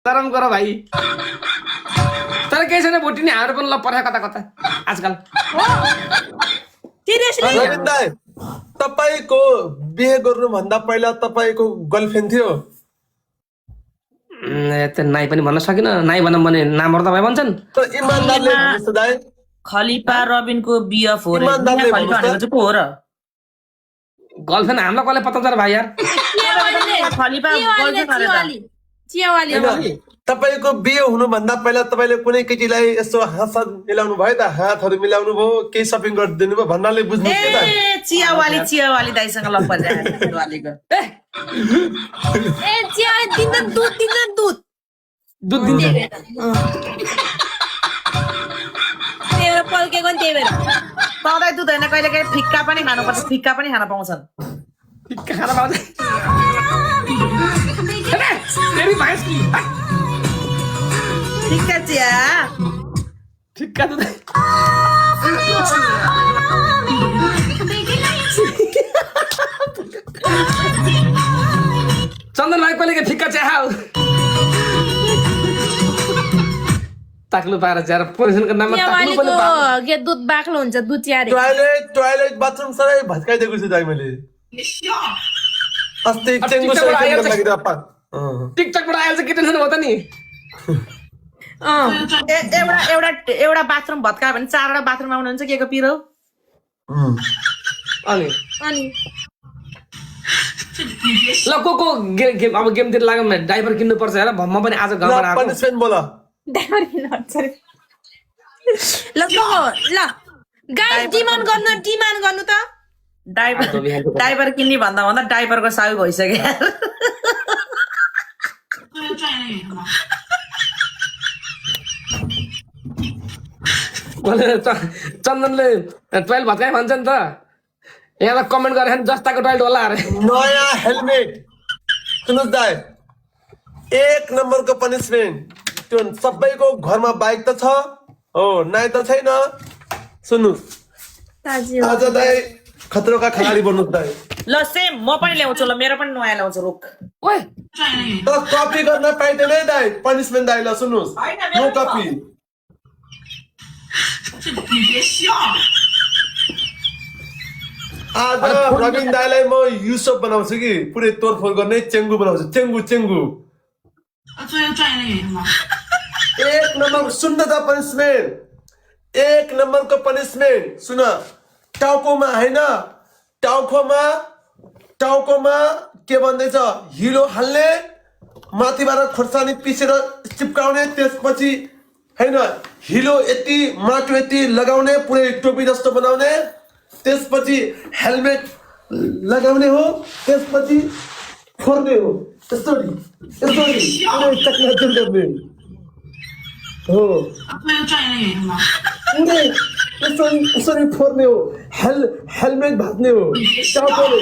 शरम गर भाइ तर केही छैन भोटिनी हाम्रो पनि ल पर्छ कता कता आजकल सिरियसली रविन दाइ तपाईको बिहे गर्नु भन्दा पहिला तपाईको गर्लफ्रेन्ड थियो त्यो नाइ पनि भन्न सकिन नाइ भनौँ भने नामर्दा भए भन्छन् तर इमानदारले भन्नुहोस् त दाइ खलिफा रबिनको बिएफ हो रे इमानदारले खलिफा भन्नुहोस् भनेको चाहिँ को हो र गर्लफ्रेन्ड हामीलाई कसले पत्ता चल भाइ यार खलिफा गर्लफ्रेन्ड अरे त चियावाली हैन, तपाईको बिहे हुनुभन्दा पहिला तपाईले कुनै केटीलाई यसो हात मिलाउनु भयो त हातहरू मिलाउनु भयो केही सपिङ गरिदिनु भयो भन्नाले बुझ्नु के त ए चियावाली दाइसँग लप परिरहेको वालीको ए चियावाली दिन्छ दुध दुध दिन्छ त्यही भएर पल्केको नि त्यही भएर पाउँदै दुध होइन कहिले कहिले फिक्का पनि खानुपर्छ फिक्का पनि खान पाउँछन् खाना पाउँछ तेरी भैंस की फिक्का चिया ठिक्का दुध चन्दन भाइ कहिले ठिक्का चाह ताक्नु पाएर चाहिँ पोजिसनको नाममा ताक्नु पनि चियावालीको पाएर के दुध बाक्लो हुन्छ दुध चियारे टोयलेट बाथरुम सबै भत्काइदिएको छु दाइ मैले अस्ति चेङ्गो टिकटकबाट आइहाल्छ। लागि त टिकटकबाट आइहाल्छ के टेन्सन हो त नि एउटा बाथरुम भत्कायो भने 4वटा बाथरुम आउनुहुन्छ के को पिरो अनि अनि ल को गेम अब गेमतिर लाग्यो भने ड्राइभर किन्नु पर्छ हेर म पनि आज घरमा आएको पनिसमेन्ट बोल ड्राइभर किन हट्छ रे? ल को हो? ल गाइस डिमान्ड गर्नु त ड्राइभर किन्ने भन्दा भन्दा ड्राइभरको साउ भइसक्यो चन्दनले टोइलेट भत्काइ भन्छ नि त यहाँ कमेन्ट गरेर जस्ताको टोइलेट होला अरे नयाँ हेलमेट सुन्नुहोस् दाइ 1 नम्बरको पनिसमेन्ट त्यो सबैको घरमा बाइक त छ हो नाइ त छैन सुन्नुहोस् ताजी आज दाइ खतरो का खिलाडी बन्नुहोस् दाइ ल सेम म पनि ल्याउँछु ल मेरो पनि नयाँ ल्याउँछु रुख ओए तर कपी गर्न पाइँदैन है दाइ पनिसमेन्ट दाइ ल सुन्नुहोस् नो कपी आज रविन दाइलाई म युसुफ बनाउँछु कि पुरै तोडफोड गर्ने चेङ्गु बनाउँछु चेङ्गु 1 नम्बर सुन्न त पनिसमेन्ट 1 नम्बरको पनिसमेन्ट सुन टाउकोमा हैन टाउकोमा के भन्दैछ हिलो हाल्ने माथिबाट खोर्सानी पिसेर चिप्काउने त्यसपछि हैन हिलो यति माटो यति लगाउने पुरै टोपी जस्तो बनाउने त्यसपछि हेलमेट लगाउने हो त्यसपछि फोर्ने हो यसरी पुरै चक्राचुर गर्ने हो पुरै यसरी फोर्ने हो हेलमेट भाँच्ने हो टाउकोले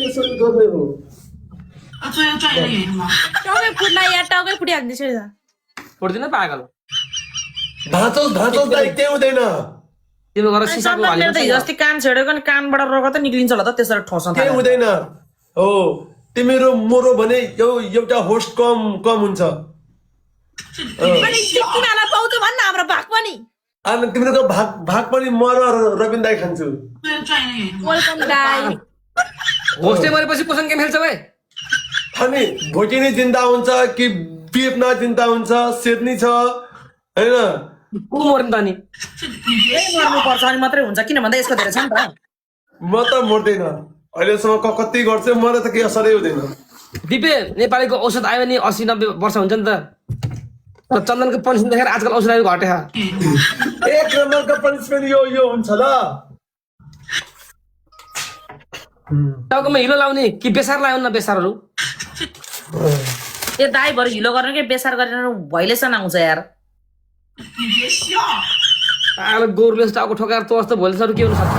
यसरी गर्ने हो टाउकै फुट्ला या टाउकै फुटिहाल्दैछ नि त फुट्दिन पागल भाँचोस् दाइ केही हुँदैन तिम्रो घर सिसाको चन्दन मेरो त हिजो अस्ति कान छेडेको नि कानबाट रगत निक्लिन्छ होला त त्यसरी ठोस्न केही हुँदैन हो तिम्रो मोरो भने एउटा होस्ट कम हुन्छ अनि तिमीहरूलाई पाउँछ भन्न हाम्रो भाग पनि अनि तिम्रो भाग पनि म र रविन दाइ खान्छु वेलकम गाई होस्टे मरेपछि कोसँग गेम खेल्छ भाइ अनि भोटिनी जिन्दा हुन्छ कि बिएफना जिन्दा हुन्छ सेर्नी छ हैन को मर्नु त नि पर्छ अनि मात्रै हुन्छ किन भन्दा यसको धेरै छ नि त म त मर्दैन अहिलेसम्म कति गर्छ मलाई त केही असरै हुँदैन दिपे नेपालीको औषध आयो भने 80-90 वर्ष हुन्छ नि त तर चन्दनको पनिसमेन्ट देखेर आजकल औषध आयो घटे 1 नम्बरको पनिसमेन्ट यो हुन्छ ल टाउकोमा हिलो लाउने कि बेसार लाउनु न बेसारहरू ए दाइ भएर हिलो गरेर के बेसार गरेर भइलेसन आउँछ यार गोरुले टाउको ठोकाएर तो जस्तो भोलिसहरू के हुन सक्छ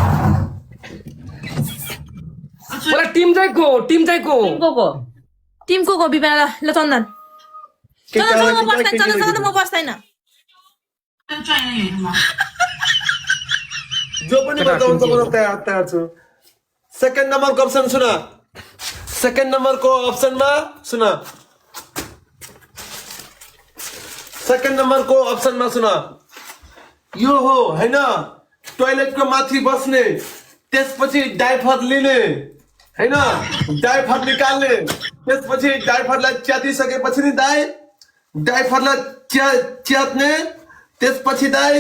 मलाई टिम चाहिँ को टिमको टिमको को बिपना ल चन्दन चन्दन म बस्दैन जो पनि बजाउँछ म तयार छु सेकेन्ड नम्बरको अप्सन सुन सेकेन्ड नम्बरको अप्सनमा सुन सेकेन्ड नम्बरको अप्सनमा सुन यो हो हैन टोयलेटको माथि बस्ने त्यसपछि डाइपर लिने हैन डाइपर निकाल्ने त्यसपछि डाइपरलाई च्यातिसकेपछि नि दाइ डाइपरलाई च्यात्ने त्यसपछि दाइ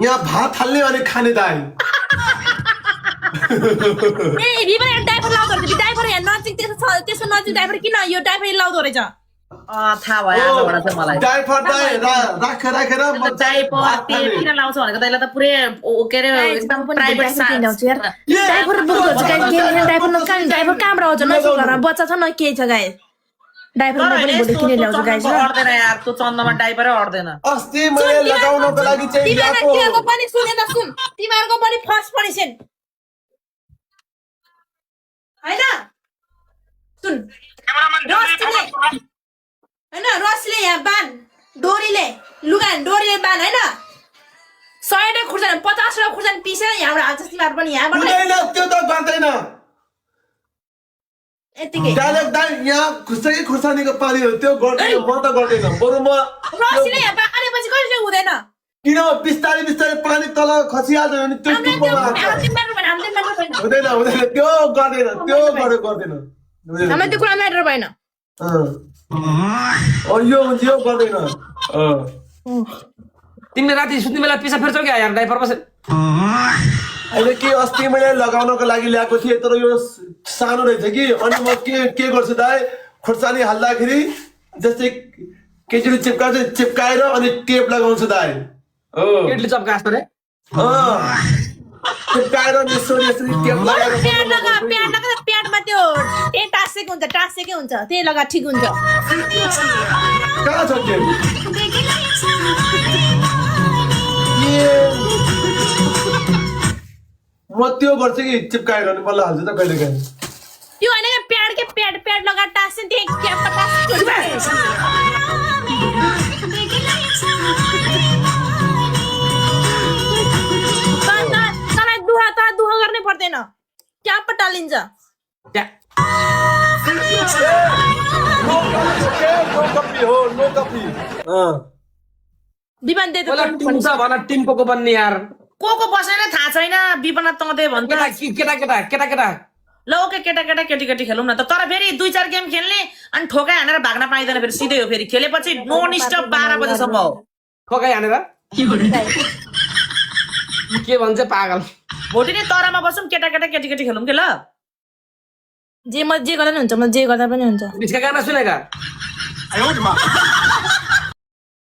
यहाँ भात हाल्ने अनि खाने दाइ ए रिबन डाइपर लाउँदो रहेछ डाइपर यहाँ नजिक त्यसको नजिक डाइपर किन यो डाइपर लाउँदो रहेछ थाहा भयो आजबाट चाहिँ मलाई डाइपर दाइ राखेर डाइपर किन लाउँछ भनेको तैँलाई त पुरै के अरे एकदम प्राइभेट डाइपर बोक्छ गाइस डाइपर डाइपर कहाँबाट आउँछ नजिक घरमा बच्चा छ न के छ गाइस डाइपर पनि किन ल्याउँछ गाइस अड्दैन यार त्यो चन्दमा डाइपरै अड्दैन अस्ति मैले लगाउनको लागि चाहिँ तिमीहरूको पनि सुने त सुन तिमीहरूको पनि फर्स्ट पोजिसन हैन सुन हैन रसले यहाँ बान डोरीले लुगा डोरीले बान हैन 100 खुर्सानी 50 खुर्सानी पिसेर यहाँबाट हाल्छ तिमीहरू पनि यहाँबाट त्यो त गर्दैन यतिकै डाइरेक्ट दाइ यहाँ खुर्सानीको पानी हो त्यो गर्दैन म त गर्दैन बरु म रसले यहाँ बानेपछि कहिले हुँदैन किन बिस्तारै बिस्तारै पानी तल खसिहाल्छ भने त्यो टुप्पोमा हाल्छ हुँदैन त्यो गर्दैन त्यो गर्दैन हामीलाई त्यो कुरा म्याटर भएन यो हुन्छ यो गर्दैन तिमीले राति सुत्ने बेला पिसा फेर्छौ क्या यार डाइपर बसेर अहिले के अस्ति मैले लगाउनको लागि ल्याएको थिएँ तर यो सानो रहेछ कि अनि म के गर्छु दाइ खुर्सानी हाल्दाखेरि जस्तै केटीले चिप्काएर अनि टेप लगाउँछु दाइ केटले चप्का जस्तो रे चिप्काएर यसरी टेप लगाएर प्याड लगा प्याडमा त्यो टासेको हुन्छ टासेकै हुन्छ त्यही लगा ठिक हुन्छ कहाँ छ टेप म त्यो गर्छु कि चिप्काएर अनि बल्ल हाल्छु त कहिले काहीँ त्यो हैन प्याड लगा टास्ने त्यही क्यापमा टास्ने दुहा गर्नै पर्दैन क्याप टालिन्छ नो कपी विमान दे टिम छ भन टिमको को बन्ने यार को बसेर थाहा छैन विपना तँदे भन्छ केटा ल ओके केटा केटी खेलौँ न त तर फेरि 2-4 गेम खेल्ने अनि ठोकाइ हानेर भाग्न पाइँदैन फेरि सिधै हो फेरि खेलेपछि नन स्टप 12 बजेसम्म हो ठोकाइ हानेर के भन्छ पागल भोलि नै तरामा बसौँ केटा केटी खेलौँ के ल जे गर्दा पनि हुन्छ म जे गर्दा पनि हुन्छ इसका गाना सुनेगा